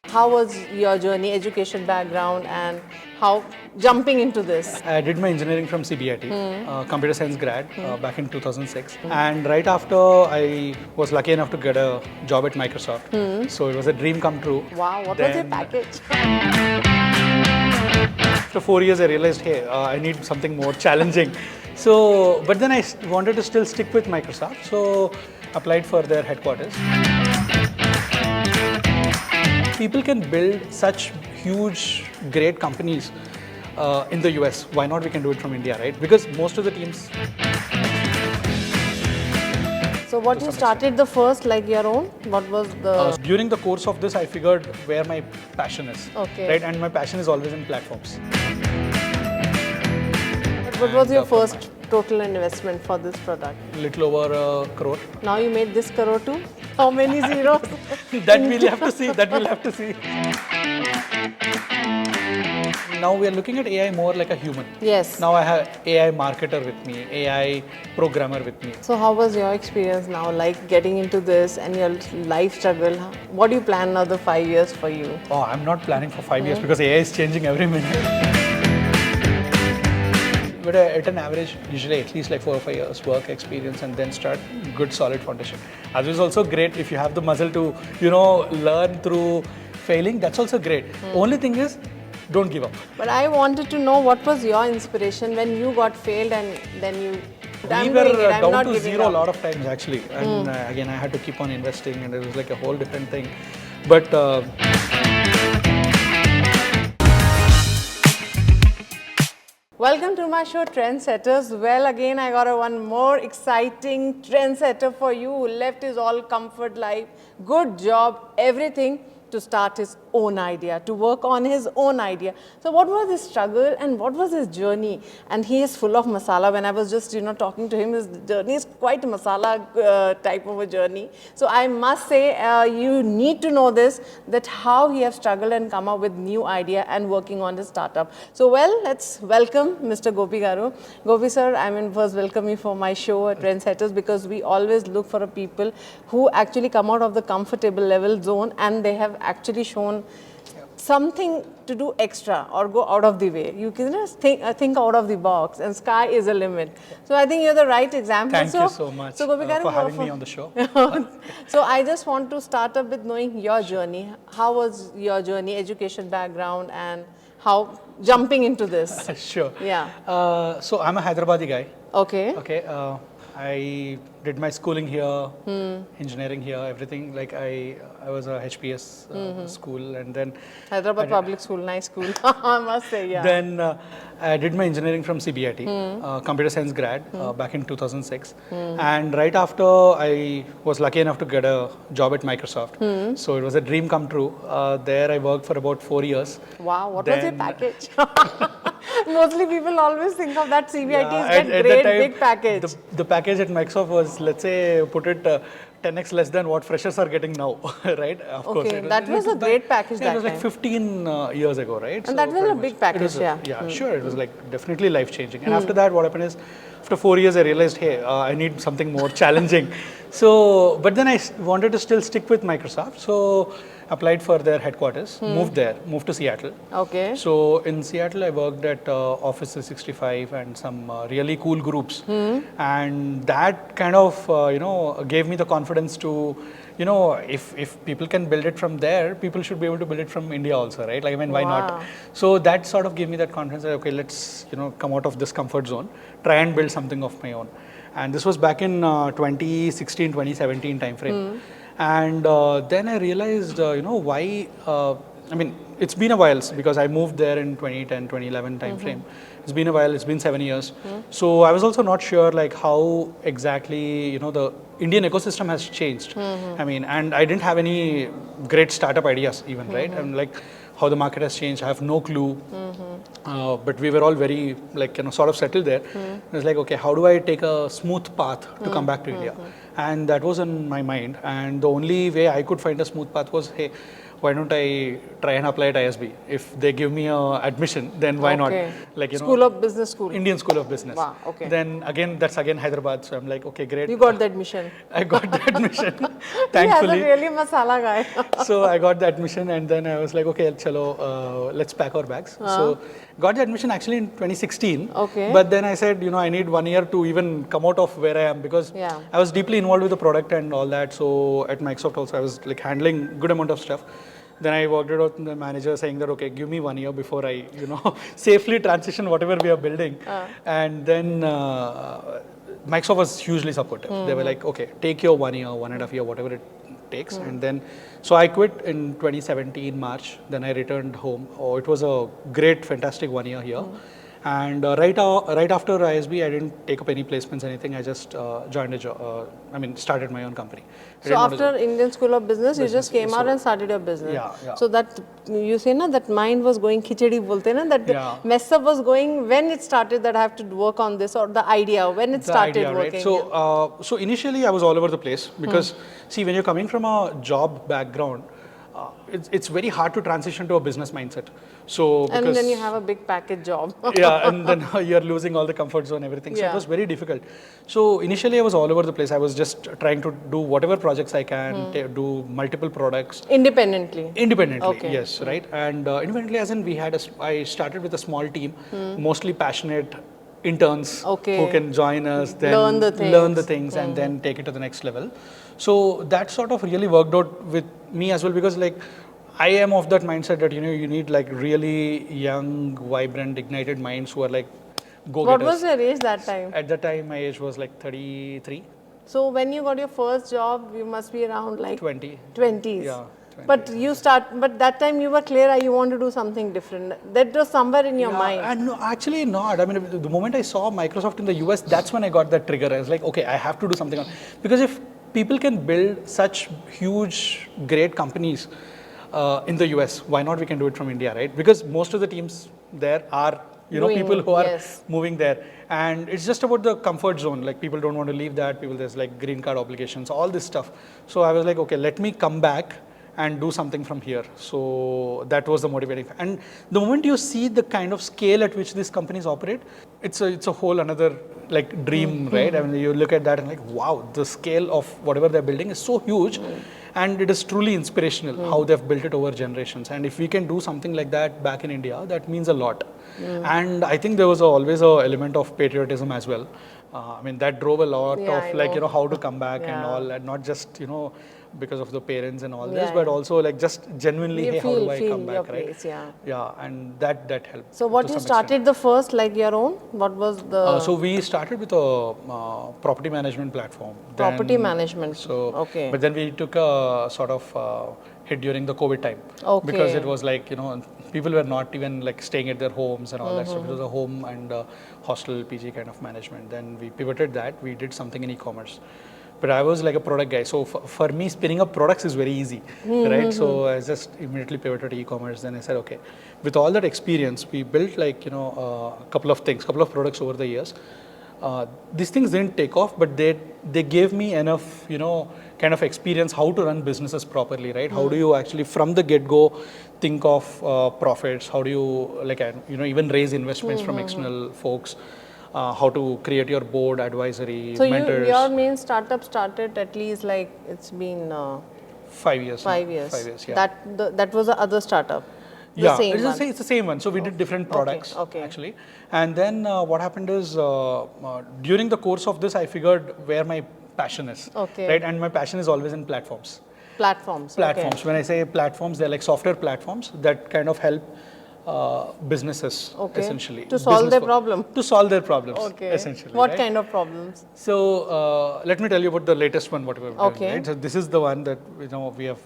How was your journey, education background, and how jumping into this? I did my engineering from CBIT, computer science grad, back in 2006. And right after, I was lucky enough to get a job at Microsoft. So it was a dream come true. Wow, what was your package? After 4 years, I realized, hey, I need something more challenging. So, but then I wanted to still stick with Microsoft. So applied for their headquarters. People can build such huge, great companies in the US. Why not we can do it from India, right? Because most of the teams. So what you started the first, like your own? What was the... During the course of this, I figured where my passion is. Okay. Right? And my passion is always in platforms. What was your first total investment for this product? Little over a crore. Now you made this crore too? How many zeros? That we'll have to see. That we'll have to see. Now we are looking at AI more like a human. Yes. Now I have AI marketer with me, AI programmer with me. So how was your experience now, like getting into this and your life struggle? What do you plan another 5 years for you? Oh, I'm not planning for 5 years because AI is changing every minute. But at an average, usually at least like 4 or 5 years work experience and then start good solid foundation. As is also great if you have the muscle to, learn through failing. That's also great. Only thing is, don't give up. But I wanted to know what was your inspiration when you got failed and then you... We were down to zero a lot of times actually. And again, I had to keep on investing and it was like a whole different thing. But... Welcome to my show, Trendsetters. Well, again, I got one more exciting trendsetter for you who left his all comfort life, good job, everything to start his own idea, to work on his own idea. So what was his struggle and what was his journey? And he is full of masala. When I was just, talking to him, his journey is quite a masala type of a journey. So I must say, you need to know this, that how he has struggled and come up with new idea and working on his startup. So well, let's welcome Mr. Gopi Garu. Gopi sir, first welcome you for my show at Trendsetters because we always look for a people who actually come out of the comfortable level zone and they have actually shown something to do extra or go out of the way. You can just think out of the box and sky is a limit. So I think you're the right example. Thank you so much for having me on the show. So I just want to start up with knowing your journey. How was your journey, education background and how jumping into this? Sure. Yeah. So I'm a Hyderabadi guy. Okay. Okay. I did my schooling here, engineering here, everything. Like I was a HPS school, and then Hyderabad Public School, nice school. I must say, yeah. Then I did my engineering from CBIT, computer science grad, back in 2006. And right after, I was lucky enough to get a job at Microsoft. So it was a dream come true. There I worked for about 4 years. Wow, what was your package? Mostly people always think of that CBIT is that great big package. The package at Microsoft was, let's say, put it 10x less than what freshers are getting now, right? Of course. That was a great package that time. It was like 15 years ago, right? And that was a big package, yeah. Yeah, sure. It was like definitely life-changing. And after that, what happened is, after 4 years, I realized, hey, I need something more challenging. So, but then I wanted to still stick with Microsoft. So, applied for their headquarters, moved to Seattle. Okay. So in Seattle, I worked at Office 365 and some really cool groups. And that kind of, gave me the confidence to, if people can build it from there, people should be able to build it from India also, right? Like, why not? So that sort of gave me that confidence that, okay, let's, come out of this comfort zone, try and build something of my own. And this was back in 2016, 2017 timeframe. And then I realized, why, it's been a while because I moved there in 2010, 2011 time frame. It's been a while, it's been 7 years. So I was also not sure like how exactly, the Indian ecosystem has changed. And I didn't have any great startup ideas even, right? I'm like, how the market has changed, I have no clue. But we were all very sort of settled there. It was like, okay, how do I take a smooth path to come back to India? And that was in my mind. And the only way I could find a smooth path was, hey, why don't I try and apply at ISB? If they give me a admission, then why not? Like, School of Business School. Indian School of Business. Wow, okay. Then again, that's again Hyderabad. So I'm like, okay, great. You got the admission. I got the admission, He thankfully. has a really masala guy. So I got the admission, and then I was like, okay, chalo, let's pack our bags. So got the admission actually in 2016. Okay. But then I said, I need 1 year to even come out of where I am, because I was deeply involved with the product and all that. So at Microsoft also, I was like handling good amount of stuff. Then I worked it out with the manager saying that, okay, give me 1 year before I, safely transition whatever we are building. And then Microsoft was hugely supportive. They were like, okay, take your 1 year, 1.5 year, whatever it takes. And then, so I quit in 2017 March. Then I returned home. Oh, it was a great, fantastic 1 year here. And right after ISB, I didn't take up any placements, anything. I just joined a job. Started my own company. So after Indian School of Business, you just came out and started your business. Yeah. So that you say na that mind was going khichdi bolte na, that the mess up was going when it started, that I have to work on this, or the idea when it started working. Right? So initially I was all over the place, because see, when you're coming from a job background, it's very hard to transition to a business mindset. So and then you have a big package job. And then you're losing all the comfort zone, everything. So it was very difficult. So initially I was all over the place. I was just trying to do whatever projects I can, do multiple products. Independently, yes, right. And independently, as in I started with a small team, mostly passionate interns who can join us, then learn the things and then take it to the next level. So that sort of really worked out with me as well, because like I am of that mindset that you need like really young, vibrant, ignited minds who are like go-getters. What was your age that time? At that time, my age was like 33. So when you got your first job, you must be around like 20. 20s. Yeah. 20. But that time you were clear you want to do something different. That was somewhere in your mind. And no, actually not. I mean, the moment I saw Microsoft in the US, that's when I got that trigger. I was like, okay, I have to do something. Because if people can build such huge, great companies in the US, why not we can do it from India, right? Because most of the teams there are, people who are moving there. And it's just about the comfort zone. Like people don't want to leave that. There's like green card obligations, all this stuff. So I was like, okay, let me come back and do something from here. So that was the motivating factor. And the moment you see the kind of scale at which these companies operate, it's a whole another like dream, right? I mean, you look at that and like, wow, the scale of whatever they're building is so huge. And it is truly inspirational how they've built it over generations. And if we can do something like that back in India, that means a lot. And I think there was always an element of patriotism as well. That drove a lot of like, how to come back and all, and not just, because of the parents and all this, but also like just genuinely, hey, how do I come back, right? Place, and that helped. So what you started the first, like your own? What was the? So we started with a property management platform. Property management. So but then we took a sort of hit during the COVID time, because it was like people were not even like staying at their homes and all that stuff. It was a home and hostel PG kind of management. Then we pivoted that. We did something in e-commerce. But I was like a product guy. So for me, spinning up products is very easy, right? So I just immediately pivoted to e-commerce. Then I said, okay, with all that experience, we built like, a couple of products over the years. These things didn't take off, but they gave me enough, kind of experience how to run businesses properly, right? How do you actually, from the get-go, think of profits? How do you, like, even raise investments from external folks? How to create your board, advisory, so mentors. Your main startup started at least like it's been 5 years. 5 years. 5 years, yeah. That was the other startup. It's the same one. So we did different products actually. And then what happened is during the course of this, I figured where my passion is. Right, and my passion is always in platforms. Platforms. When I say platforms, they're like software platforms that kind of help businesses essentially to solve their problem. To solve their problems essentially. What kind of problems? So let me tell you about the latest one. What we're doing. Right? So this is the one that we have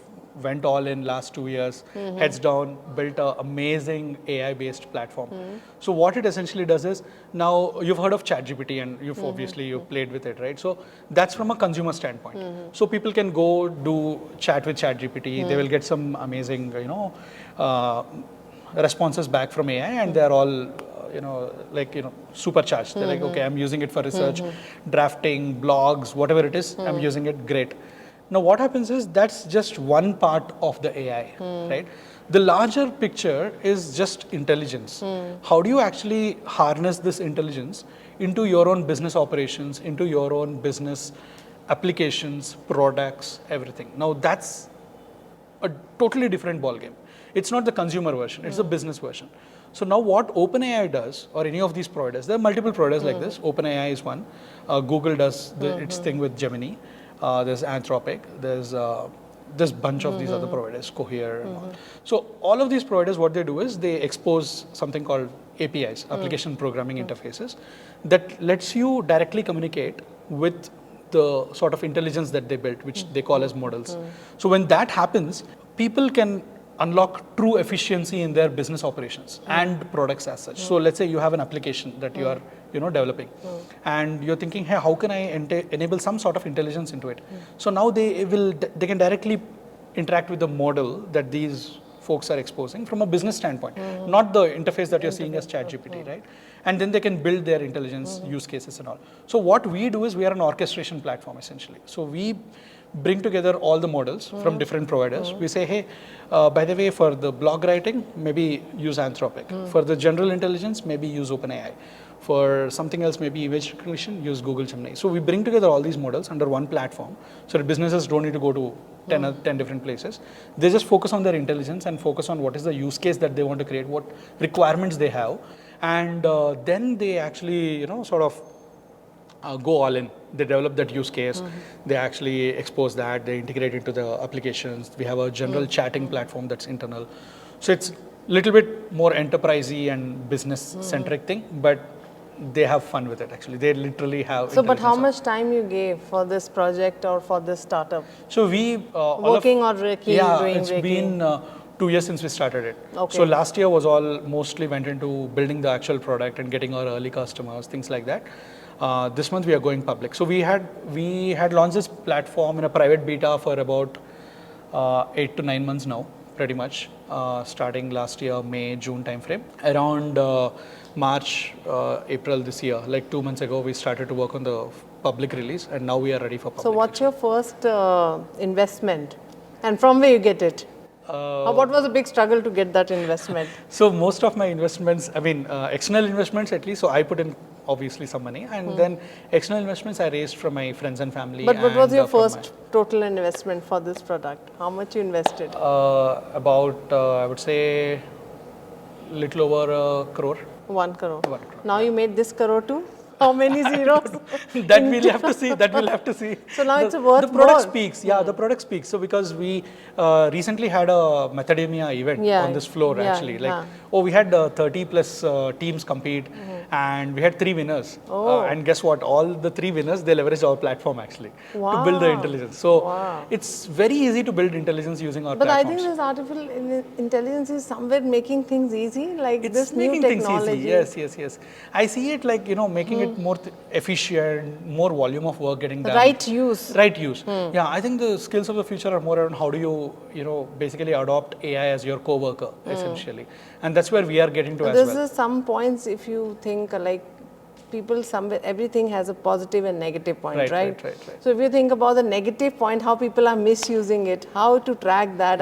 went all in last 2 years, heads down, built an amazing AI-based platform. So what it essentially does is, now you've heard of ChatGPT and you've obviously played with it, right? So that's from a consumer standpoint. So people can go do chat with ChatGPT. They will get some amazing, responses back from AI, and they're all supercharged. They're like, okay, I'm using it for research, drafting, blogs, whatever it is, I'm using it, great. Now what happens is that's just one part of the AI, right? The larger picture is just intelligence. How do you actually harness this intelligence into your own business operations, into your own business applications, products, everything? Now that's a totally different ballgame. It's not the consumer version, it's the business version. So now what OpenAI does, or any of these providers, there are multiple providers like this. OpenAI is one. Google does its thing with Gemini. There's Anthropic. There's this bunch of these other providers, Cohere and all. So all of these providers, what they do is they expose something called APIs, application programming interfaces, that lets you directly communicate with the sort of intelligence that they built, which they call as models. So when that happens, people can unlock true efficiency in their business operations and products as such. So let's say you have an application that you are developing, and you're thinking, hey, how can I enable some sort of intelligence into it? So now they can directly interact with the model that these folks are exposing from a business standpoint, not the interface that you're seeing as ChatGPT, right? And then they can build their intelligence use cases and all. So what we do is we are an orchestration platform essentially. So we bring together all the models from different providers. We say, hey, by the way, for the blog writing, maybe use Anthropic. For the general intelligence, maybe use OpenAI. For something else, maybe image recognition, use Google Gemini. So we bring together all these models under one platform, so that businesses don't need to go to 10 different places. They just focus on their intelligence and focus on what is the use case that they want to create, what requirements they have, and then they actually, sort of go all in. They develop that use case, they actually expose that, they integrate into the applications. We have a general chatting platform that's internal. So it's a little bit more enterprisey and business-centric thing, but they have fun with it actually. They literally have. So, but how much time you gave for this project or for this startup? So we working or doing? It's been 2 years since we started it. Okay. So last year was all mostly went into building the actual product and getting our early customers, things like that. This month we are going public. So we had launched this platform in a private beta for about 8 to 9 months now, pretty much, starting last year, May, June timeframe. Around March, April this year, like 2 months ago, we started to work on the public release, and now we are ready for public. So what's your first investment, and from where you get it? What was a big struggle to get that investment? So most of my investments, external investments at least, so I put in obviously some money, and then external investments I raised from my friends and family. But what was your first total investment for this product? How much you invested? About, I would say, little over 1 crore. 1 crore. 1 crore. Now you made this crore too? How many zeros? That we'll have to see. That we'll have to see. So now it's worth the product more. Speaks. Yeah, the product speaks. So because we recently had a macadamia event on this floor actually. We had 30 plus teams compete, and we had 3 winners. And guess what? All the 3 winners, they leveraged our platform actually to build the intelligence. So it's very easy to build intelligence using our platforms. But I think this artificial intelligence is somewhere making things easy, like it's this new technology. Yes. I see it like, making it more efficient, more volume of work getting done. Right use. Yeah, I think the skills of the future are more around how do you, basically adopt AI as your co-worker, essentially. And that's where we are getting to as well. This is some points, if you think like people, somewhere, everything has a positive and negative point, right? So if you think about the negative point, how people are misusing it, how to track that,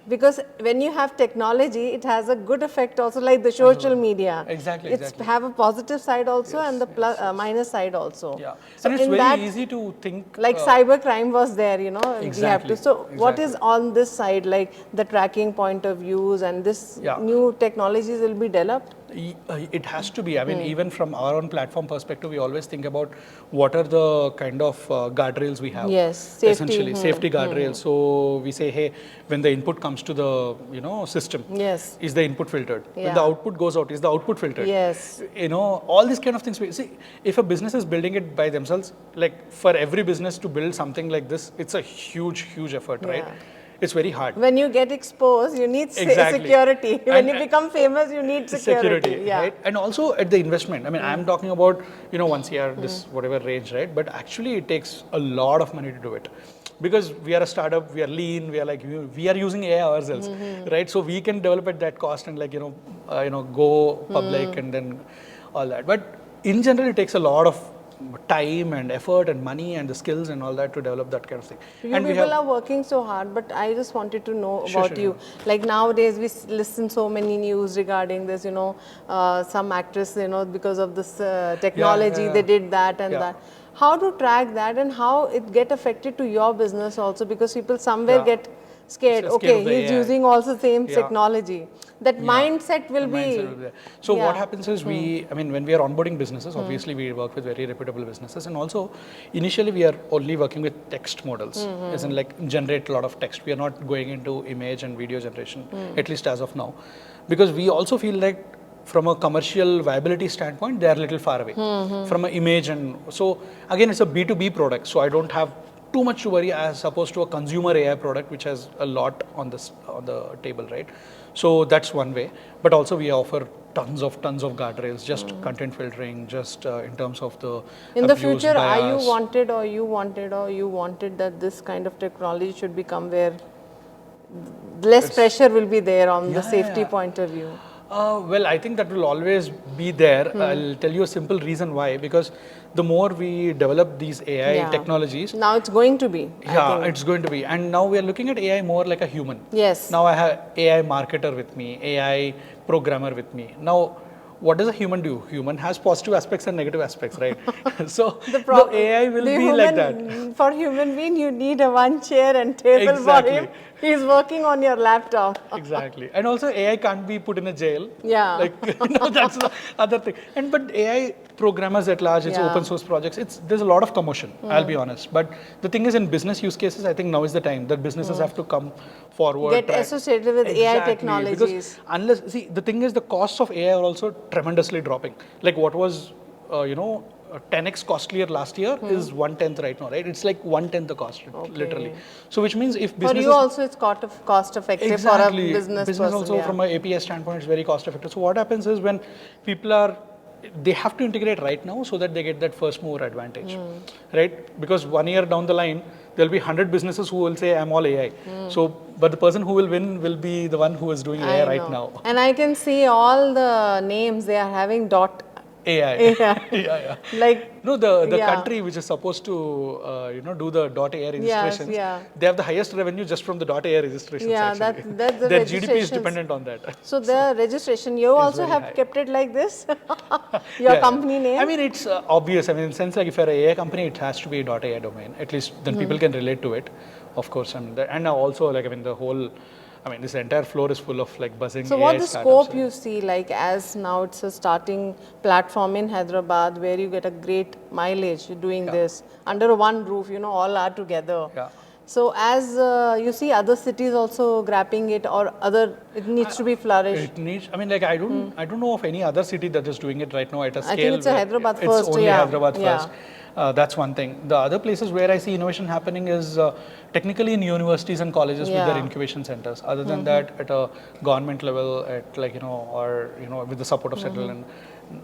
because when you have technology, it has a good effect also, like the social media. Exactly. It's have a positive side also and the minus side also. Yeah. So and it's very easy to think. Like cybercrime was there, Exactly. We have to. So what is on this side, like the tracking point of views and this new technologies will be developed? It has to be. Even from our own platform perspective, we always think about what are the kind of guardrails we have. Yes, safety. Essentially, safety guardrails. So we say, hey, when the input comes to the system, is the input filtered? When the output goes out, is the output filtered? Yes. All these kind of things. See, if a business is building it by themselves, like for every business to build something like this, it's a huge effort, right? It's very hard. When you get exposed, you need security. When you become famous, you need security. Right? And also at the investment. I'm talking about, 1 CR, this whatever range, right? But actually it takes a lot of money to do it. Because we are a startup, we are lean, we are using AI ourselves, right? So we can develop at that cost and go public and then all that. But in general, it takes a lot of time and effort and money and the skills and all that to develop that kind of thing. You And people are working so hard, but I just wanted to know about you. Like nowadays, we listen so many news regarding this. Some actress, because of this technology, they did that and that. How to track that and how it get affected to your business also? Because people somewhere get scared. Okay, he's using also same technology. That mindset will be there. So what happens is when we are onboarding businesses, obviously we work with very reputable businesses, and also initially we are only working with text models, as in like generate a lot of text. We are not going into image and video generation, at least as of now, because we also feel like from a commercial viability standpoint, they are a little far away from an image, and so again it's a B2B product, so I don't have too much to worry as opposed to a consumer AI product which has a lot on the table, right? So that's one way, but also we offer tons of guardrails, just content filtering, just in terms of the in the future bias. Are you wanted that this kind of technology should become where less pressure will be there on the safety point of view? Well, I think that will always be there. I'll tell you a simple reason why. Because the more we develop these AI technologies, now it's going to be. It's going to be. And now we are looking at AI more like a human. Yes. Now I have AI marketer with me, AI programmer with me. Now, what does a human do? Human has positive aspects and negative aspects, right? So the AI will be like that. For human being, you need a one chair and table for him. He's working on your laptop. Exactly. And also AI can't be put in a jail. Yeah. That's the other thing. But AI programmers at large, it's open source projects, there's a lot of commotion, I'll be honest. But the thing is, in business use cases, I think now is the time that businesses have to come forward. Get associated with AI technologies. Because the thing is, the costs of AI are also tremendously dropping. Like what was, 10x costlier last year is 1/10 right now, right? It's like 1/10 the cost, literally. So which means if businesses... For you also it's cost effective for a business person. Also from an API standpoint, it's very cost effective. So what happens is when people they have to integrate right now so that they get that first mover advantage, right? Because 1 year down the line, there'll be 100 businesses who will say, I'm all AI. So, but the person who will win will be the one who is doing AI right now. And I can see all the names they are having AI. Yeah. Like the country which is supposed to do the .ai registrations, they have the highest revenue just from the .ai registrations. Yeah, that's the their GDP is dependent on that. So the registration, you also have kept it like this? Your company name? I mean, it's obvious. I mean, in the sense like if you're an AI company, it has to be a .ai domain. At least then people can relate to it. Of course, and also the whole. This entire floor is full of like buzzing. So, what the scope you see, like as now it's a starting platform in Hyderabad where you get a great mileage doing this under one roof, all are together. Yeah. So, as you see other cities also grabbing it, or it needs to be flourished. It needs. I don't know of any other city that is doing it right now at a scale. I think it's a Hyderabad first. It's only Hyderabad first. That's one thing. The other places where I see innovation happening is technically in universities and colleges with their incubation centers. Other than that, at a government level, at with the support of central, and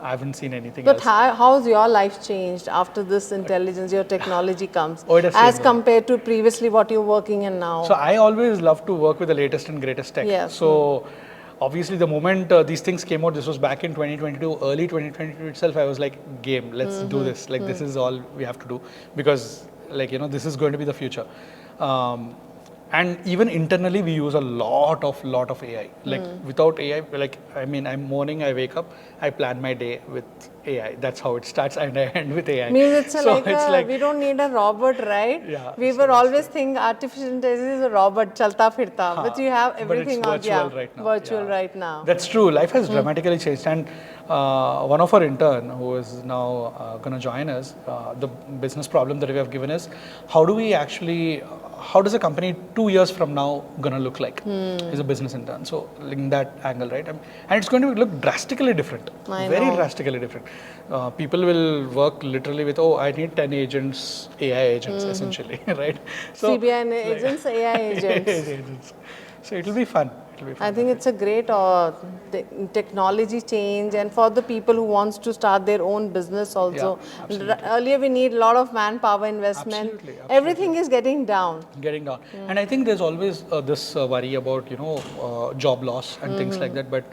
I haven't seen anything else. But how's your life changed after this intelligence, your technology comes, as compared to previously what you're working in now? So I always love to work with the latest and greatest tech. Yes. So obviously the moment these things came out, this was back in 2022, early 2022 itself, I was like, game, let's do this. Like this is all we have to do, because this is going to be the future. And even internally, we use a lot of AI. Like without AI, morning I wake up, I plan my day with AI. That's how it starts, and I end with AI. Means it's like we don't need a robot, right? Yeah. We were always think artificial intelligence is a robot, chalta firta, but you have everything on virtual right now. That's true. Life has dramatically changed, and one of our intern who is now going to join us, the business problem that we have given is how does a company 2 years from now gonna look like? Is a business intern. So in that angle, right? And it's going to look drastically different. Very drastically different. People will work literally with, I need 10 agents, AI agents essentially, right? So CBI agents, AI agents. So it'll be fun. I think it's a great technology change, and for the people who wants to start their own business also. Earlier we need a lot of manpower investment. Absolutely. Everything is getting down. And I think there's always this worry about job loss and things like that. But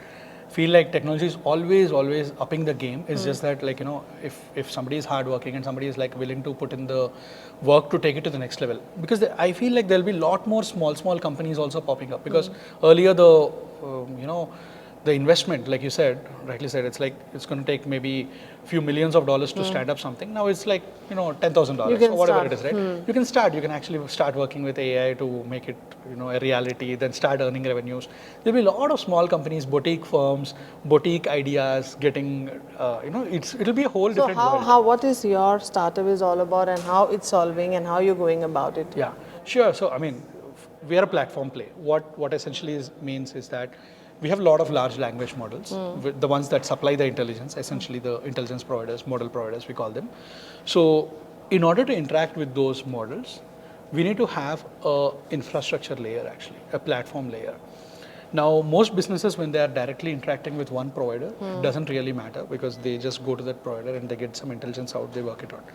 feel like technology is always upping the game. It's just that, like, if somebody is hardworking and somebody is like willing to put in the work to take it to the next level, because I feel like there'll be a lot more small companies also popping up, because earlier the investment, like you said, rightly said, it's like it's going to take maybe few millions of dollars to stand up something. Now it's like $10,000 or whatever it is, right? You can start. You can actually start working with AI to make it a reality. Then start earning revenues. There'll be a lot of small companies, boutique firms, boutique ideas getting. It'll be a whole different world. So what is your startup is all about, and how it's solving, and how you're going about it? Yeah, sure. So I mean, we are a platform play. What essentially means is that we have a lot of large language models, the ones that supply the intelligence, essentially the intelligence providers, model providers, we call them. So in order to interact with those models, we need to have a infrastructure layer, actually, a platform layer. Now, most businesses, when they are directly interacting with one provider, it doesn't really matter, because they just go to that provider and they get some intelligence out, they work it out.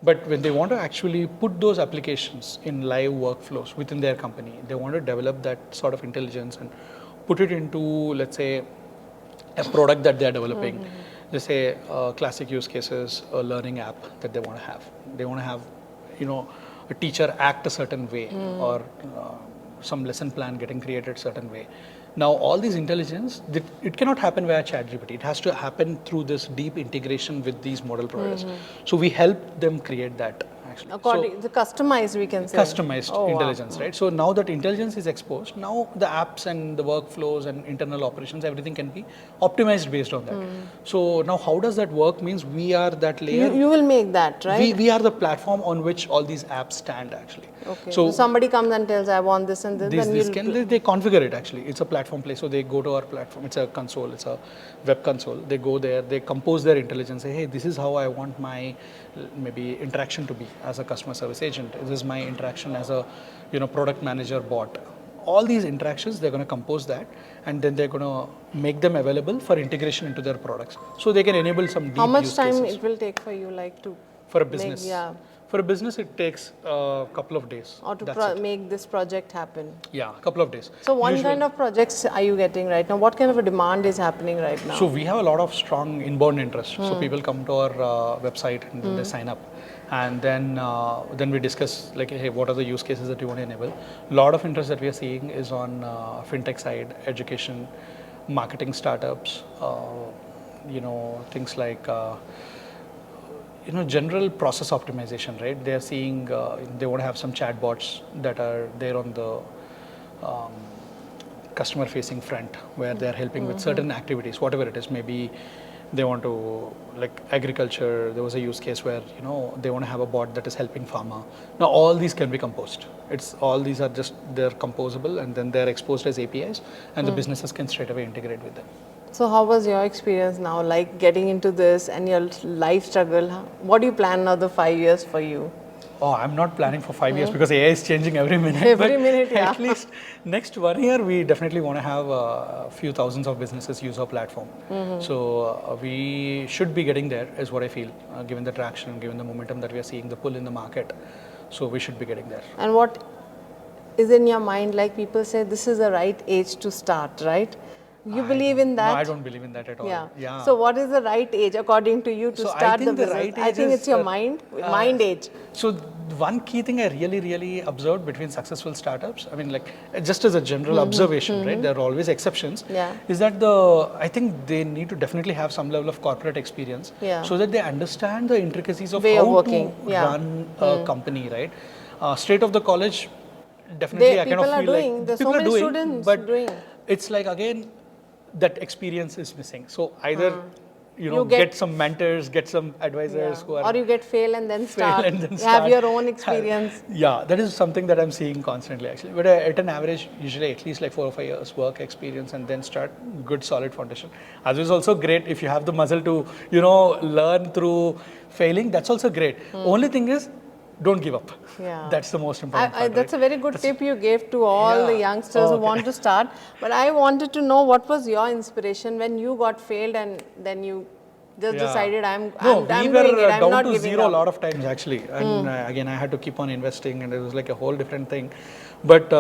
But when they want to actually put those applications in live workflows within their company, they want to develop that sort of intelligence and put it into, let's say, a product that they're developing. Let's say classic use cases, a learning app that they want to have. They want to have, a teacher act a certain way, or some lesson plan getting created certain way. Now, all these intelligence, it cannot happen via ChatGPT. It has to happen through this deep integration with these model providers. So we help them create that. According the customized, we can say. Customized intelligence, right? So now that intelligence is exposed, now the apps and the workflows and internal operations, everything can be optimized based on that. So now how does that work? Means we are that layer. You will make that, right? We are the platform on which all these apps stand, actually. Okay. So somebody comes and tells, I want this and this, then they configure it, actually. It's a platform play. So they go to our platform. It's a console. It's a web console. They go there. They compose their intelligence. Say, hey, this is how I want my maybe interaction to be as a customer service agent. This is my interaction as a product manager bot. All these interactions, they're going to compose that, and then they're going to make them available for integration into their products, so they can enable some deep How much use time cases. it will take for you, like, to for a business? For a business, it takes a couple of days. Or to make this project happen. Yeah, a couple of days. So what kind of projects are you getting right now? What kind of a demand is happening right now? So we have a lot of strong inbound interest. So people come to our website and they sign up. And then we discuss, like, hey, what are the use cases that you want to enable? A lot of interest that we are seeing is on fintech side, education, marketing startups, things like general process optimization, right? They are seeing they want to have some chatbots that are there on the customer facing front, where they are helping with certain activities, whatever it is. Maybe they want to, like agriculture, there was a use case where they want to have a bot that is helping farmer. Now all these can be composed. These are just, they're composable, and then they're exposed as APIs, and the businesses can straight away integrate with them. So how was your experience now, like getting into this and your life struggle? What do you plan now, the 5 years for you? Oh, I'm not planning for 5 years, because AI is changing every minute. Every minute, yeah. At least next 1 year, we definitely want to have a few thousands of businesses use our platform. So we should be getting there, is what I feel, given the traction, given the momentum that we are seeing, the pull in the market. So we should be getting there. And what is in your mind, like people say, this is the right age to start, right? You believe in that? No, I don't believe in that at all. Yeah. So what is the right age according to you to start the business? Right, I think it's your mind age. So one key thing I really observed between successful startups, I mean, like, just as a general observation, right? There are always exceptions. Is that I think they need to definitely have some level of corporate experience, so that they understand the intricacies of how to run a company, right? Straight off the college, definitely I kind of feel like there's so many students doing. It's like, again, that experience is missing. So either you get some mentors, get some advisors who are, or you get fail and then start. Have your own experience. Yeah, that is something that I'm seeing constantly, actually. But at an average, usually at least like 4 or 5 years work experience, and then start good solid foundation. As is also great if you have the muscle to learn through failing. That's also great. Only thing is, don't give up. Yeah. That's the most important part. That's a very good tip you gave to all the youngsters who want to start. But I wanted to know, what was your inspiration when you got failed and then you just decided I'm doing it, I'm down not to giving zero up. a lot of times, actually. And again, I had to keep on investing, and it was like a whole different thing. But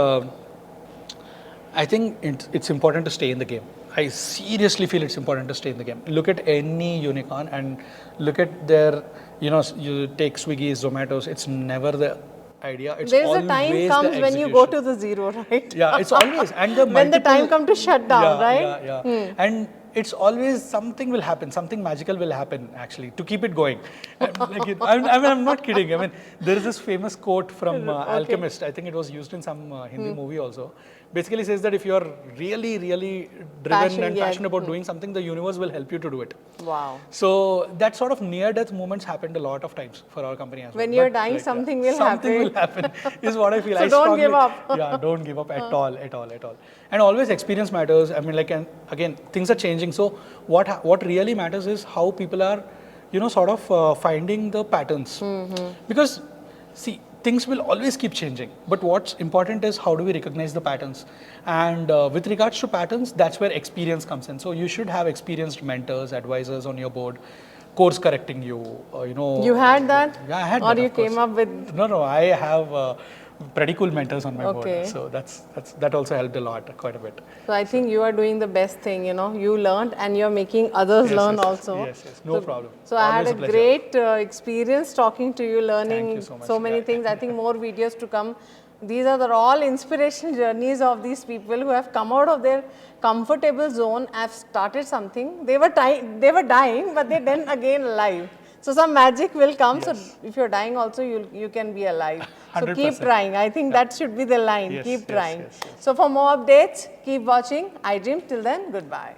I think it's important to stay in the game. I seriously feel it's important to stay in the game. Look at any unicorn and look at their, you take Swiggy, Zomato's, it's never the idea. It's There's always a time comes the when you go execution. to the zero, right? Yeah, it's always, and the when the multiple, time comes to shut down, yeah, right? Yeah. And it's always something will happen, something magical will happen actually to keep it going. I'm not kidding. I mean, there is this famous quote from Alchemist. I think it was used in some Hindi movie also. Basically says that if you are really, really driven and passionate about doing something, the universe will help you to do it. Wow. So that sort of near-death moments happened a lot of times for our company as well. When you're dying, something will happen. Something will happen is what I feel. So don't give up. Yeah, don't give up at all. And always experience matters. I mean, and again, things are changing. So what really matters is how people are, sort of finding the patterns. Because see, things will always keep changing. But what's important is how do we recognize the patterns? And with regards to patterns, that's where experience comes in. So you should have experienced mentors, advisors on your board, course correcting you. You had that? Yeah, I had or that. Or you of course. came up with? No. I have pretty cool mentors on my board. So that also helped a lot, quite a bit. So I think you are doing the best thing. You learned and you're making others learn also. Yes, no problem. So I had a great experience talking to you, learning so many things. I think more videos to come. These are all inspirational journeys of these people who have come out of their comfortable zone, have started something. They were dying, but they then again alive. So some magic will come. Yes. So if you're dying also, you can be alive. 100%. So keep trying. I think that should be the line. Keep trying. So for more updates, keep watching iDream. Till then, goodbye.